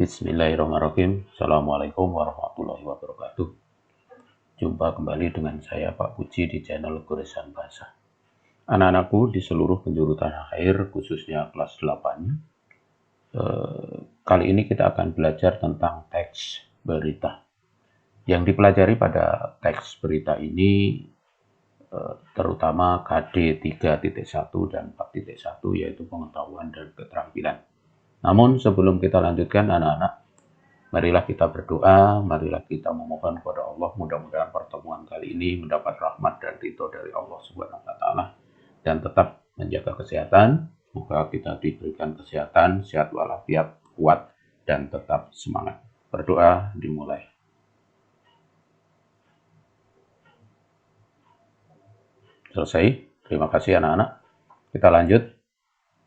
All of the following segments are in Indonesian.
Bismillahirrahmanirrahim. Assalamualaikum warahmatullahi wabarakatuh. Jumpa kembali dengan saya Pak Puji di channel Goresan Bahasa. Anak-anakku di seluruh penjuru tanah air, khususnya kelas 8. Kali ini kita akan belajar tentang teks berita. Yang dipelajari pada teks berita ini terutama KD 3.1 dan 4.1, yaitu pengetahuan dan keterampilan. Namun sebelum kita lanjutkan anak-anak, marilah kita berdoa, marilah kita memohon kepada Allah, mudah-mudahan pertemuan kali ini mendapat rahmat dan ridho dari Allah Subhanahu wa taala, dan tetap menjaga kesehatan. Semoga kita diberikan kesehatan, sehat walafiat, kuat, dan tetap semangat. Berdoa dimulai. Selesai. Terima kasih anak-anak. Kita lanjut.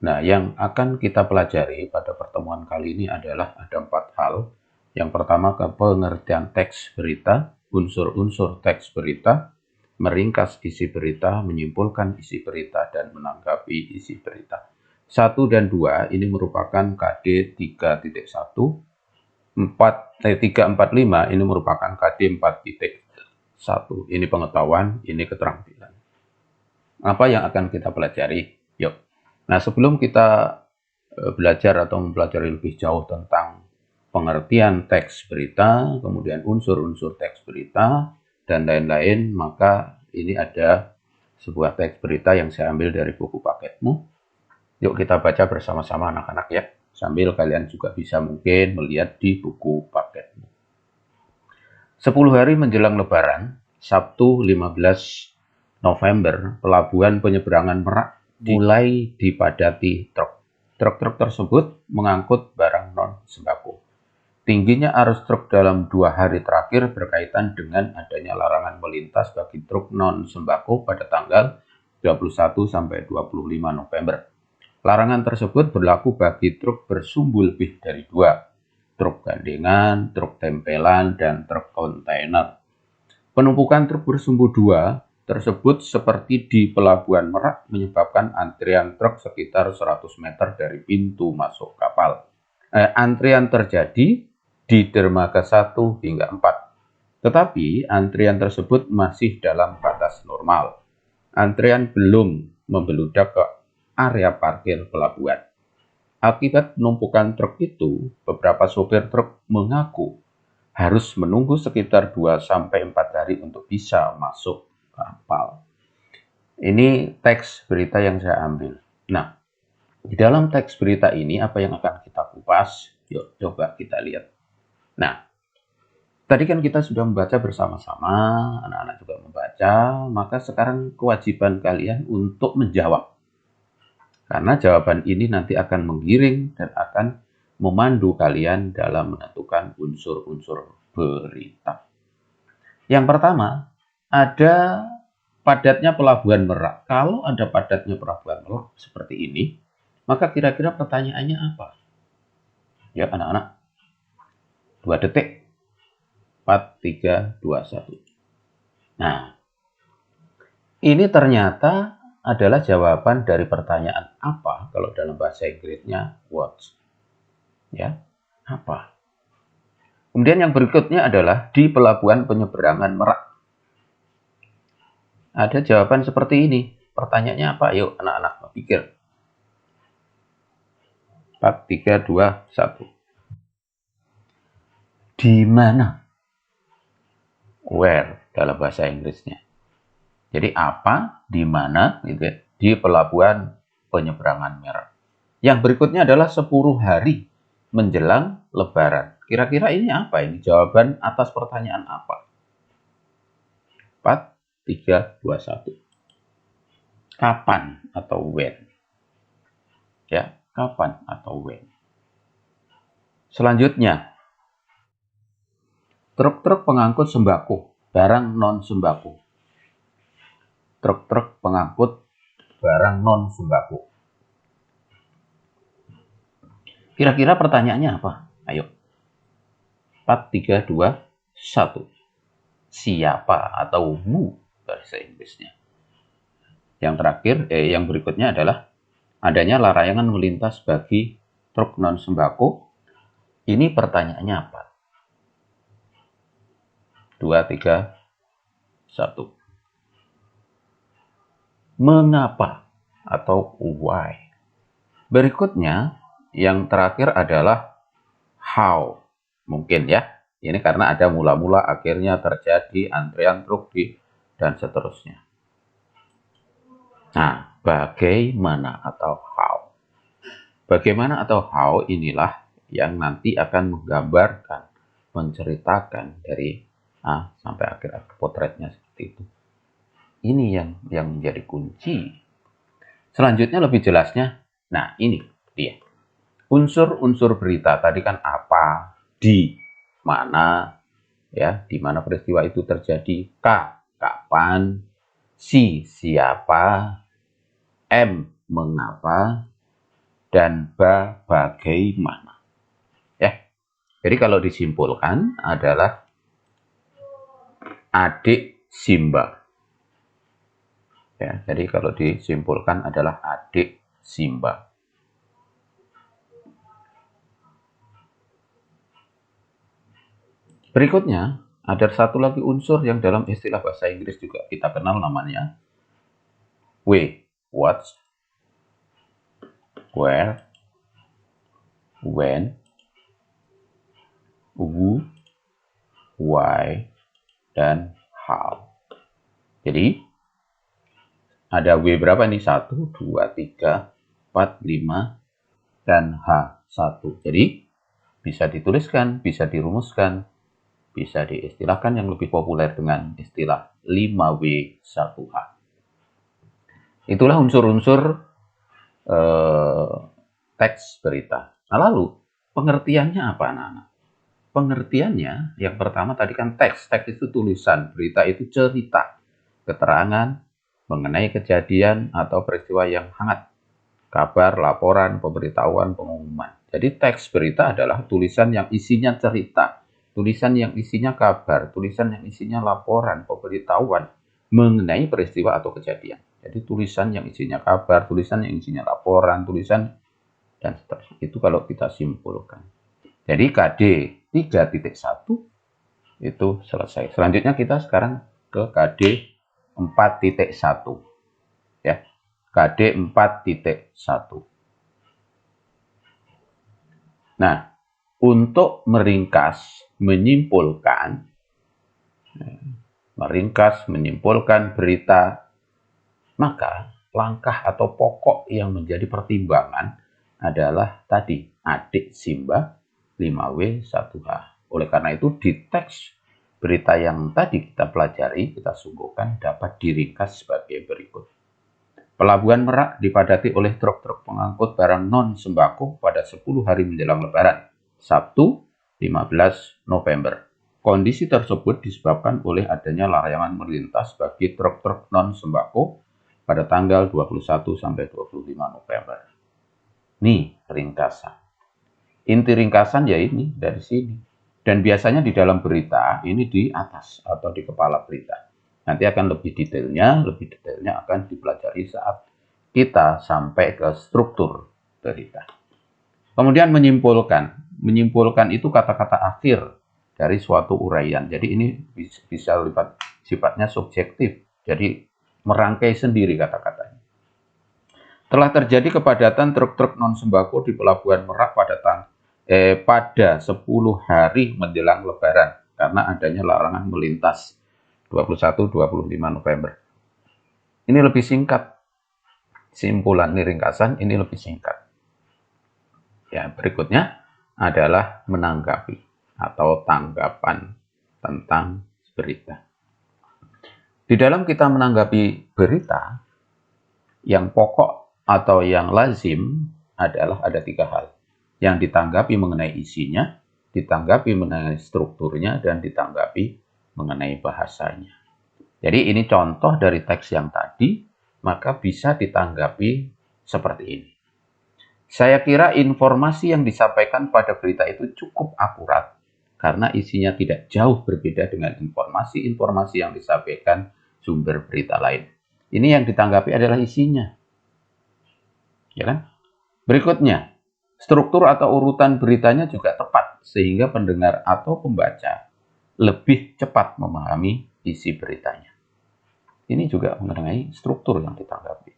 Nah, yang akan kita pelajari pada pertemuan kali ini adalah ada 4 hal. Yang pertama, pengertian teks berita, unsur-unsur teks berita, meringkas isi berita, menyimpulkan isi berita, dan menanggapi isi berita. 1 dan 2 ini merupakan KD 3.1, 345 ini merupakan KD 4.1. Ini pengetahuan, ini keterampilan. Apa yang akan kita pelajari? Yuk. Nah, sebelum kita belajar atau mempelajari lebih jauh tentang pengertian teks berita, kemudian unsur-unsur teks berita, dan lain-lain, maka ini ada sebuah teks berita yang saya ambil dari buku paketmu. Yuk kita baca bersama-sama anak-anak ya, sambil kalian juga bisa mungkin melihat di buku paketmu. 10 hari menjelang Lebaran, Sabtu 15 November, pelabuhan penyeberangan Merak mulai dipadati truk. Truk-truk tersebut mengangkut barang non-sembako. Tingginya arus truk dalam 2 hari terakhir berkaitan dengan adanya larangan melintas bagi truk non-sembako pada tanggal 21 sampai 25 November. Larangan tersebut berlaku bagi truk bersumbu lebih dari 2, truk gandengan, truk tempelan, dan truk kontainer. Penumpukan truk bersumbu 2 tersebut seperti di Pelabuhan Merak menyebabkan antrian truk sekitar 100 meter dari pintu masuk kapal. Antrian terjadi di dermaga 1 hingga 4. Tetapi antrian tersebut masih dalam batas normal. Antrian belum membeludak ke area parkir pelabuhan. Akibat penumpukan truk itu, beberapa sopir truk mengaku harus menunggu sekitar 2-4 hari untuk bisa masuk kapal. Ini teks berita yang saya ambil. Nah, di dalam teks berita ini apa yang akan kita kupas? Yuk, coba kita lihat. Nah, tadi kan kita sudah membaca bersama-sama, anak-anak juga membaca, maka sekarang kewajiban kalian untuk menjawab. Karena jawaban ini nanti akan menggiring dan akan memandu kalian dalam menentukan unsur-unsur berita. Yang pertama, ada padatnya Pelabuhan Merak. Kalau ada padatnya Pelabuhan Merak seperti ini, maka kira-kira pertanyaannya apa? Ya anak-anak, 2 detik. 4, 3, 2, 1. Nah, ini ternyata adalah jawaban dari pertanyaan apa kalau dalam bahasa Inggrisnya what. Ya, apa? Kemudian yang berikutnya adalah di Pelabuhan Penyeberangan Merak. Ada jawaban seperti ini. Pertanyaannya apa? Yuk anak-anak pikir. 4, 3, 2, 1. Di mana? Where dalam bahasa Inggrisnya. Jadi apa, di mana, gitu ya, di Pelabuhan Penyeberangan Merak. Yang berikutnya adalah 10 hari menjelang Lebaran. Kira-kira ini apa ini? Jawaban atas pertanyaan apa? 4, 3, 2, 1. Kapan atau when? Ya, kapan atau when? Selanjutnya, truk-truk pengangkut sembako, barang non-sembako. Truk-truk pengangkut barang non-sembako. Kira-kira pertanyaannya apa? Ayo. 4, 3, 2, 1. Siapa atau who bahasa Inggrisnya. Yang terakhir, yang berikutnya adalah adanya larangan melintas bagi truk non-sembako Ini pertanyaannya apa? 2, 3, 1. Mengapa atau why? Berikutnya, yang terakhir adalah how. Mungkin ya. Ini karena ada mula-mula, akhirnya terjadi antrian truk dan seterusnya. Nah, bagaimana atau how? Bagaimana atau how inilah yang nanti akan menggambarkan, menceritakan dari A sampai akhir potretnya seperti itu. Ini yang menjadi kunci. Selanjutnya lebih jelasnya, nah ini dia. Unsur-unsur berita tadi kan apa, di mana, ya, di mana peristiwa itu terjadi, K, kapan, si, siapa, M, mengapa, dan bagaimana. Ya. Jadi kalau disimpulkan adalah adik Simba. Ya, jadi kalau disimpulkan adalah adik Simba. Berikutnya, ada satu lagi unsur yang dalam istilah bahasa Inggris juga kita kenal, namanya W. What, where, when, who, why, dan how. Jadi, ada W berapa nih? 1, 2, 3, 4, 5, dan H1. Jadi, bisa dituliskan, bisa dirumuskan, bisa diistilahkan yang lebih populer dengan istilah 5W1H. Itulah unsur-unsur teks berita. Nah, lalu pengertiannya apa, anak-anak? Pengertiannya yang pertama tadi kan teks. Teks itu tulisan, berita itu cerita, keterangan mengenai kejadian atau peristiwa yang hangat, kabar, laporan, pemberitahuan, pengumuman. Jadi teks berita adalah tulisan yang isinya cerita, tulisan yang isinya kabar, tulisan yang isinya laporan, pemberitahuan mengenai peristiwa atau kejadian. Jadi tulisan yang isinya kabar, tulisan yang isinya laporan, tulisan dan seterusnya. Itu kalau kita simpulkan. Jadi KD 3.1 itu selesai. Selanjutnya kita sekarang ke KD 4.1. Ya. KD 4.1. Nah, untuk meringkas, menyimpulkan berita, maka langkah atau pokok yang menjadi pertimbangan adalah tadi adik Simba 5W1H. Oleh karena itu di teks berita yang tadi kita pelajari, kita sungguhkan dapat diringkas sebagai berikut. Pelabuhan Merak dipadati oleh truk-truk pengangkut barang non-sembako pada 10 hari menjelang Lebaran, Sabtu 15 November. Kondisi tersebut disebabkan oleh adanya larangan melintas bagi truk-truk non-sembako pada tanggal 21 sampai 25 November. Nih ringkasan. Inti ringkasan ya ini dari sini. Dan biasanya di dalam berita ini di atas atau di kepala berita. Nanti akan lebih detailnya akan dipelajari saat kita sampai ke struktur berita. Kemudian menyimpulkan itu kata-kata akhir dari suatu uraian. Jadi ini bisa sifatnya subjektif. Jadi merangkai sendiri kata-katanya. Telah terjadi kepadatan truk-truk non-sembako di Pelabuhan Merak pada 10 hari menjelang Lebaran karena adanya larangan melintas 21-25 November. Ini lebih singkat. Simpulan ringkasan ini lebih singkat. Ya, berikutnya adalah menanggapi atau tanggapan tentang berita. Di dalam kita menanggapi berita, yang pokok atau yang lazim adalah ada 3 hal. Yang ditanggapi mengenai isinya, ditanggapi mengenai strukturnya, dan ditanggapi mengenai bahasanya. Jadi ini contoh dari teks yang tadi, maka bisa ditanggapi seperti ini. Saya kira informasi yang disampaikan pada berita itu cukup akurat, karena isinya tidak jauh berbeda dengan informasi-informasi yang disampaikan sumber berita lain. Ini yang ditanggapi adalah isinya. Ya kan? Berikutnya, struktur atau urutan beritanya juga tepat. sehingga pendengar atau pembaca lebih cepat memahami isi beritanya. Ini juga mengenai struktur yang ditanggapi.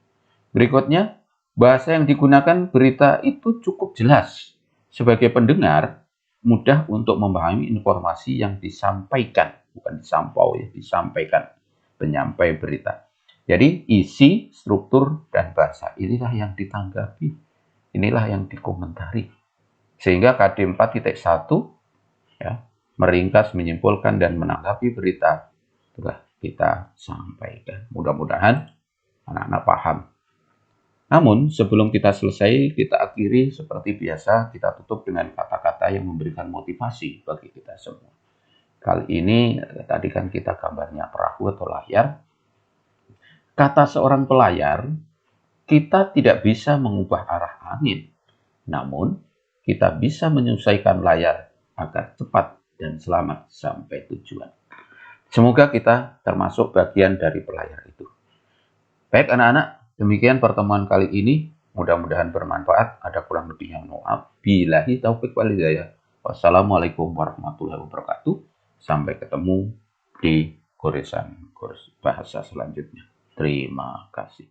Berikutnya, bahasa yang digunakan berita itu cukup jelas. Sebagai pendengar, mudah untuk memahami informasi yang disampaikan, bukan disampau ya, disampaikan penyampai berita. Jadi isi, struktur, dan bahasa inilah yang ditanggapi, inilah yang dikomentari. Sehingga KD 4.1 ya, meringkas, menyimpulkan, dan menanggapi berita telah kita sampaikan. Mudah-mudahan anak-anak paham. Namun, sebelum kita selesai, kita akhiri seperti biasa, kita tutup dengan kata-kata yang memberikan motivasi bagi kita semua. Kali ini, tadi kan kita gambarnya perahu atau layar. Kata seorang pelayar, kita tidak bisa mengubah arah angin. Namun, kita bisa menyelesaikan layar agar cepat dan selamat sampai tujuan. Semoga kita termasuk bagian dari pelayar itu. Baik anak-anak, demikian pertemuan kali ini. Mudah-mudahan bermanfaat. Ada kurang lebihnya maaf. Billahi taufik wal hidayah. Wassalamualaikum warahmatullahi wabarakatuh. Sampai ketemu di goresan bahasa selanjutnya. Terima kasih.